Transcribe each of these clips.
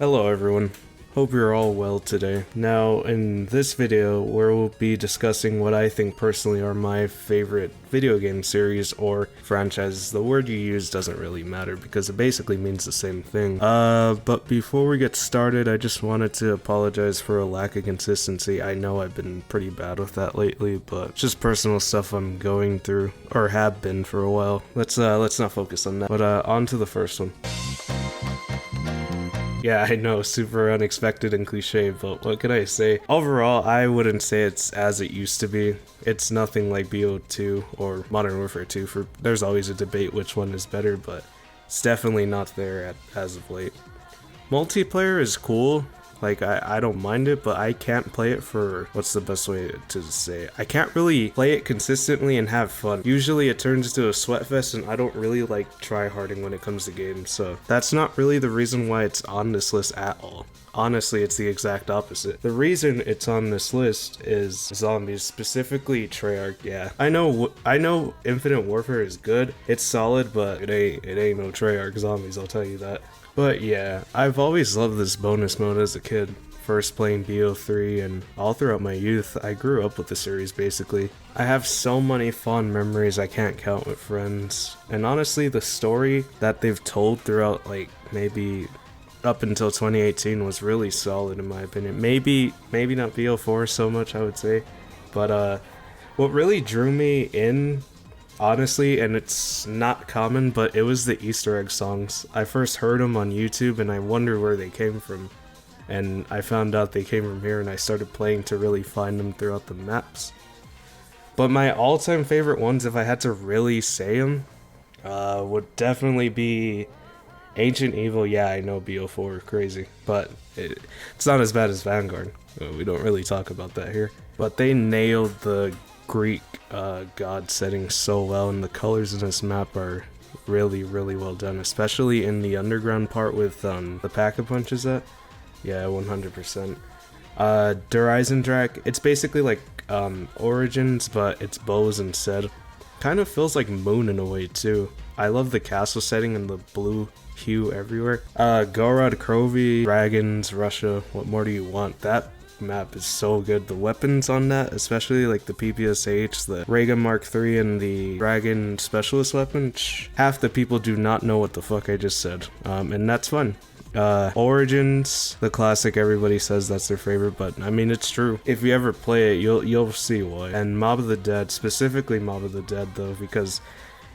Hello everyone, hope you're all well today. Now in this video we'll be discussing what I think personally are my favorite video game series or franchises. The word you use doesn't really matter because it basically means the same thing. But before we get started, I just wanted to apologize for a lack of consistency. I know I've been pretty bad with that lately, but it's just personal stuff I'm going through, or have been for a while. Let's not focus on that. But on to the first one. Yeah, I know, super unexpected and cliche, but what could I say? Overall, I wouldn't say it's as it used to be. It's nothing like BO2 or Modern Warfare 2. There's always a debate which one is better, but it's definitely not there as of late. Multiplayer is cool. Like, I don't mind it, but I can't play it for, what's the best way to say it? I can't really play it consistently and have fun. Usually it turns into a sweat fest, and I don't really like try-harding when it comes to games, so that's not really the reason why it's on this list at all. Honestly, it's the exact opposite. The reason it's on this list is zombies, specifically Treyarch. Yeah, I know Infinite Warfare is good, it's solid, but it ain't no Treyarch zombies, I'll tell you that. But yeah, I've always loved this bonus mode as a kid. First playing BO3 and all throughout my youth, I grew up with the series basically. I have so many fond memories I can't count with friends. And honestly, the story that they've told throughout, like, maybe up until 2018 was really solid in my opinion. Maybe not BO4 so much, I would say. But what really drew me in, honestly, and it's not common, but it was the Easter egg songs. I first heard them on YouTube and I wondered where they came from. And I found out they came from here and I started playing to really find them throughout the maps. But my all-time favorite ones, if I had to really say them, would definitely be Ancient Evil. Yeah, I know BO4, crazy. But it's not as bad as Vanguard. We don't really talk about that here. But they nailed the Greek god setting so well, and the colors in this map are really well done, especially in the underground part with the pack-a-punches at. Yeah, 100%. Drak, it's basically like Origins, but it's bows instead. Kind of feels like Moon in a way too. I love the castle setting and the blue hue everywhere. Gorod, Krovi, Dragons, Russia, what more do you want? That map is so good. The weapons on that, especially like the PPSH, the Reagan Mark III, and the Dragon Specialist weapon, half the people do not know what the fuck I just said, and that's fun. Origins, the classic, everybody says that's their favorite, but I mean, it's true. If you ever play it, you'll see why. And Mob of the Dead, specifically Mob of the Dead though, because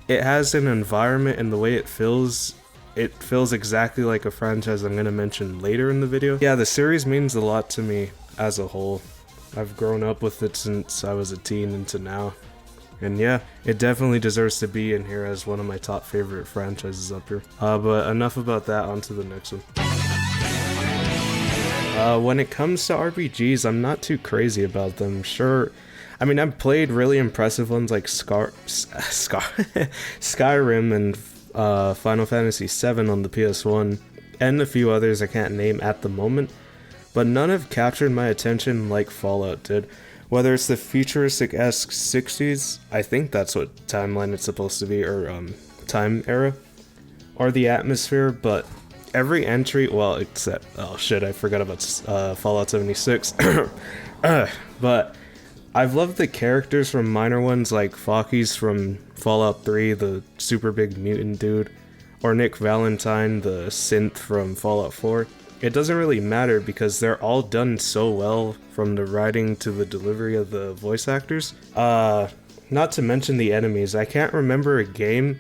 it has an environment and the way it feels exactly like a franchise I'm gonna mention later in the video. Yeah, the series means a lot to me as a whole. I've grown up with it since I was a teen into now. And yeah, it definitely deserves to be in here as one of my top favorite franchises up here. But enough about that, on to the next one. When it comes to RPGs, I'm not too crazy about them. Sure, I mean, I've played really impressive ones like Skyrim and Final Fantasy VII on the PS1, and a few others I can't name at the moment, but none have captured my attention like Fallout did. Whether it's the futuristic-esque 60s, I think that's what timeline it's supposed to be, or time era, or the atmosphere, but every entry, well, except, oh shit, I forgot about Fallout 76, but I've loved the characters from minor ones like Fockeys from Fallout 3, the super big mutant dude, or Nick Valentine, the synth from Fallout 4. It doesn't really matter because they're all done so well, from the writing to the delivery of the voice actors. Not to mention the enemies. I can't remember a game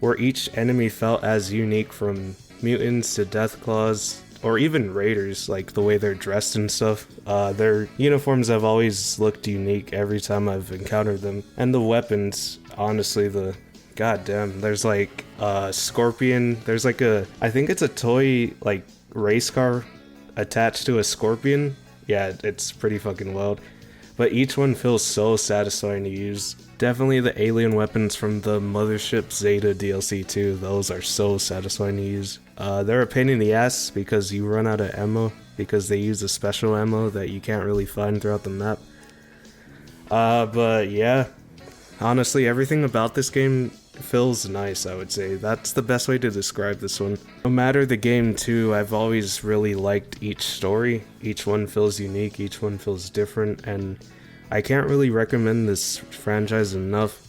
where each enemy felt as unique, from mutants to Deathclaws, or even raiders, like the way they're dressed and stuff. Their uniforms have always looked unique every time I've encountered them. And the weapons, honestly, goddamn, there's like a scorpion, there's like I think it's a toy, like, race car attached to a scorpion. Yeah, it's pretty fucking wild. But each one feels so satisfying to use. Definitely the alien weapons from the Mothership Zeta DLC too, those are so satisfying to use. They're a pain in the ass because you run out of ammo, because they use a special ammo that you can't really find throughout the map. But yeah, honestly, everything about this game feels nice, I would say. That's the best way to describe this one. No matter the game too, I've always really liked each story. Each one feels unique, each one feels different, and I can't really recommend this franchise enough.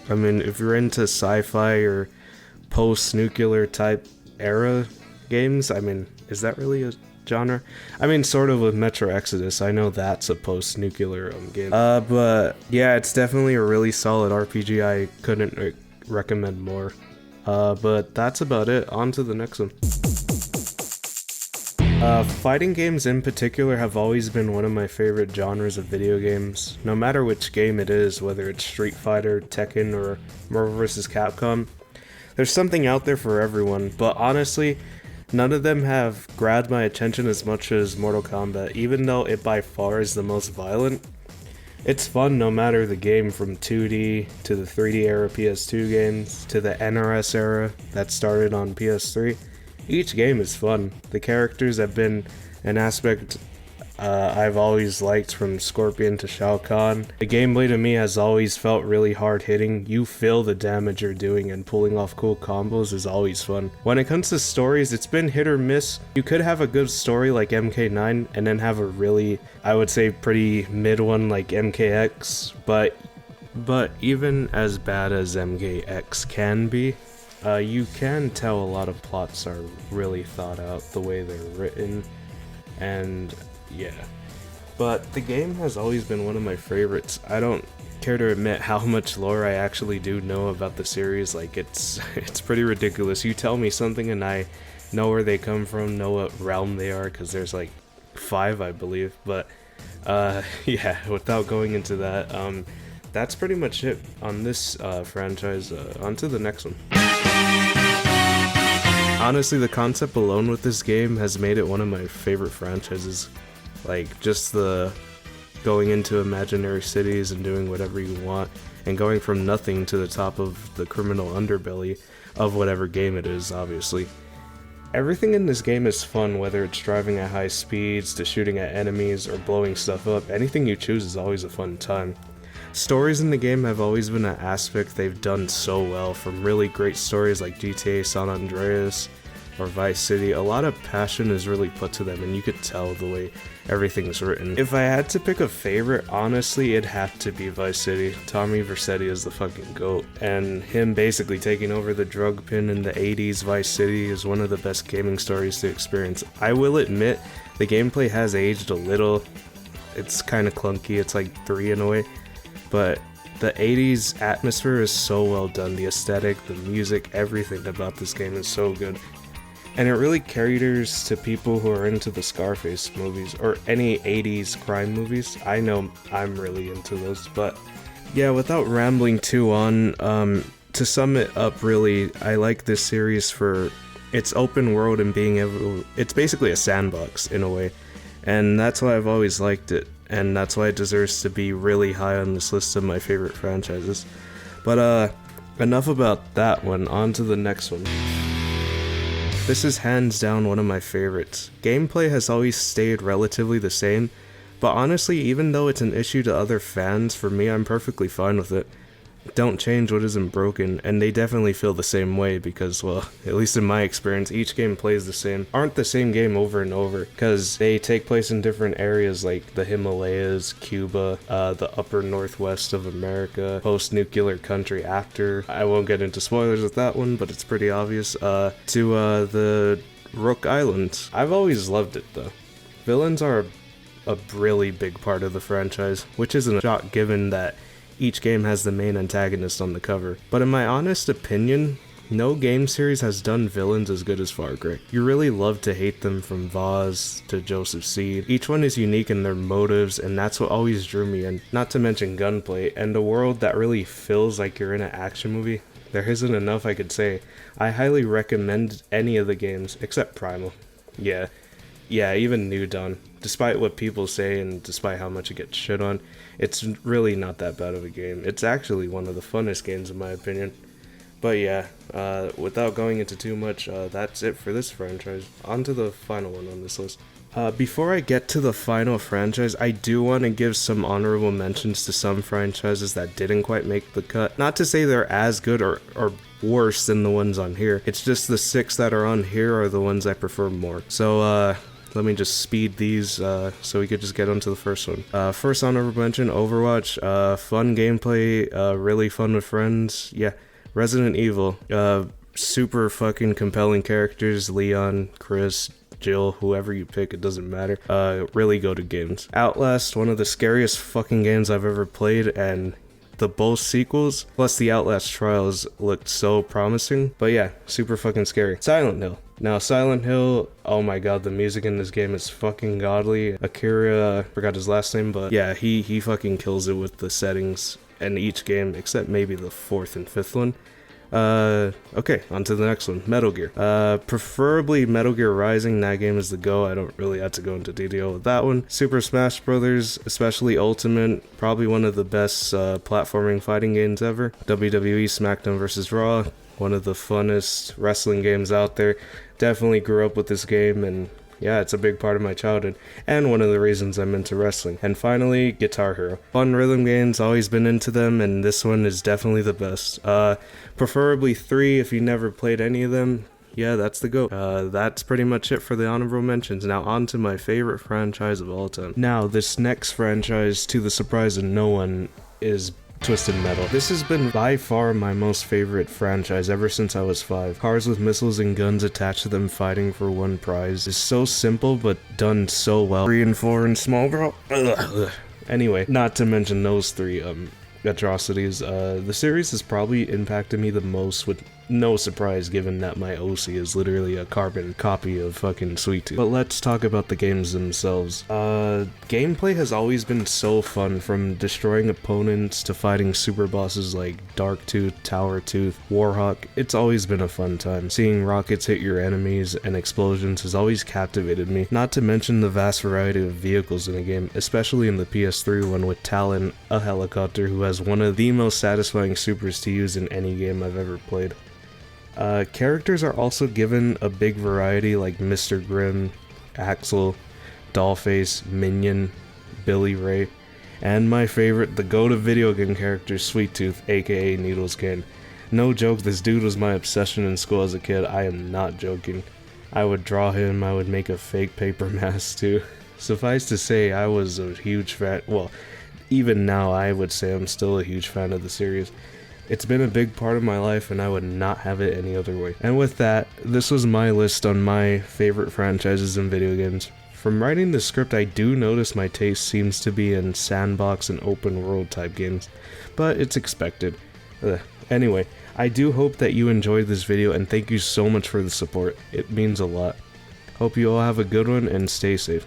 I mean, if you're into sci-fi or post-nuclear type era games, I mean, is that really a genre? I mean, sort of with Metro Exodus, I know that's a post-nuclear game. But yeah, it's definitely a really solid RPG. I couldn't recommend more. But that's about it. On to the next one. Fighting games in particular have always been one of my favorite genres of video games. No matter which game it is, whether it's Street Fighter, Tekken, or Marvel vs. Capcom, there's something out there for everyone, but honestly, none of them have grabbed my attention as much as Mortal Kombat, even though it by far is the most violent. It's fun no matter the game, from 2D to the 3D era PS2 games, to the NRS era that started on PS3. Each game is fun. The characters have been an aspect I've always liked, from Scorpion to Shao Kahn. The gameplay to me has always felt really hard hitting. You feel the damage you're doing, and pulling off cool combos is always fun. When it comes to stories, it's been hit or miss. You could have a good story like MK9 and then have a really, I would say, pretty mid one like MKX, but even as bad as MKX can be, you can tell a lot of plots are really thought out the way they're written, and yeah. But the game has always been one of my favorites. I don't care to admit how much lore I actually do know about the series. Like, it's pretty ridiculous. You tell me something and I know where they come from, know what realm they are, because there's like 5, I believe. But yeah, without going into that, that's pretty much it on this franchise. On to the next one. Honestly, the concept alone with this game has made it one of my favorite franchises. Like, just the going into imaginary cities and doing whatever you want, and going from nothing to the top of the criminal underbelly of whatever game it is, obviously. Everything in this game is fun, whether it's driving at high speeds, to shooting at enemies, or blowing stuff up. Anything you choose is always a fun time. Stories in the game have always been an aspect they've done so well, from really great stories like GTA San Andreas or Vice City. A lot of passion is really put to them, and you could tell the way everything's written. If I had to pick a favorite, honestly, it'd have to be Vice City. Tommy Vercetti is the fucking GOAT, and him basically taking over the drug pin in the 80s Vice City is one of the best gaming stories to experience. I will admit, the gameplay has aged a little. It's kind of clunky, it's like 3 in a way, but the 80s atmosphere is so well done. The aesthetic, the music, everything about this game is so good. And it really caters to people who are into the Scarface movies, or any 80s crime movies. I know I'm really into those, but yeah, without rambling too on, to sum it up really, I like this series for its open world and being able to, it's basically a sandbox in a way, and that's why I've always liked it, and that's why it deserves to be really high on this list of my favorite franchises. But enough about that one, on to the next one. This is hands down one of my favorites. Gameplay has always stayed relatively the same, but honestly, even though it's an issue to other fans, for me, I'm perfectly fine with it. Don't change what isn't broken, and they definitely feel the same way because, well, at least in my experience, each game plays the same. Aren't the same game over and over, because they take place in different areas like the Himalayas, Cuba, the upper northwest of America, post-nuclear country after. I won't get into spoilers with that one, but it's pretty obvious. To the Rook Islands. I've always loved it though. Villains are a really big part of the franchise, which isn't a shock given that each game has the main antagonist on the cover. But in my honest opinion, no game series has done villains as good as Far Cry. You really love to hate them, from Vaz to Joseph Seed. Each one is unique in their motives, and that's what always drew me in. Not to mention gunplay, and a world that really feels like you're in an action movie. There isn't enough I could say. I highly recommend any of the games, except Primal. Yeah, even New Dawn. Despite what people say and despite how much it gets shit on, it's really not that bad of a game. It's actually one of the funnest games in my opinion. But yeah, without going into too much, that's it for this franchise. On to the final one on this list. Before I get to the final franchise, I do want to give some honorable mentions to some franchises that didn't quite make the cut. Not to say they're as good or worse than the ones on here. It's just the 6 that are on here are the ones I prefer more. So, let me just speed these so we could just get onto the first one. First honorable mention, Overwatch. Fun gameplay, really fun with friends. Yeah, Resident Evil. Super fucking compelling characters, Leon, Chris, Jill, whoever you pick, it doesn't matter. Really go to games. Outlast, one of the scariest fucking games I've ever played, and the both sequels, plus the Outlast Trials, looked so promising. But yeah, super fucking scary. Silent Hill. Now, Silent Hill, oh my god, the music in this game is fucking godly. Akira, forgot his last name, but yeah, he fucking kills it with the settings in each game, except maybe the 4th and 5th one. Okay, on to the next one, Metal Gear. Preferably Metal Gear Rising, that game is the go, I don't really have to go into detail with that one. Super Smash Bros., especially Ultimate, probably one of the best platforming fighting games ever. WWE SmackDown vs. Raw, one of the funnest wrestling games out there. Definitely grew up with this game, and yeah, it's a big part of my childhood, and one of the reasons I'm into wrestling. And finally, Guitar Hero. Fun rhythm games, always been into them, and this one is definitely the best. Preferably 3 if you never played any of them. Yeah, that's the go. That's pretty much it for the honorable mentions. Now on to my favorite franchise of all time. Now, this next franchise, to the surprise of no one, is Twisted Metal. This has been by far my most favorite franchise ever since I was 5. Cars with missiles and guns attached to them fighting for one prize is so simple but done so well. 3 and 4 and small girl. Ugh. Anyway, not to mention those 3 atrocities. The series has probably impacted me the most, with no surprise given that my OC is literally a carbon copy of fucking Sweet Tooth. But let's talk about the games themselves. Gameplay has always been so fun, from destroying opponents to fighting super bosses like Dark Tooth, Tower Tooth, Warhawk. It's always been a fun time. Seeing rockets hit your enemies and explosions has always captivated me, not to mention the vast variety of vehicles in the game, especially in the PS3 one with Talon, a helicopter who has one of the most satisfying supers to use in any game I've ever played. Characters are also given a big variety like Mr. Grimm, Axel, Dollface, Minion, Billy Ray, and my favorite, the go-to video game character, Sweet Tooth, aka Needles Cane. No joke, this dude was my obsession in school as a kid, I am not joking. I would draw him, I would make a fake paper mask too. Suffice to say, I was a huge fan, well, even now I would say I'm still a huge fan of the series. It's been a big part of my life, and I would not have it any other way. And with that, this was my list on my favorite franchises in video games. From writing the script, I do notice my taste seems to be in sandbox and open world type games, but it's expected. Anyway, I do hope that you enjoyed this video, and thank you so much for the support. It means a lot. Hope you all have a good one, and stay safe.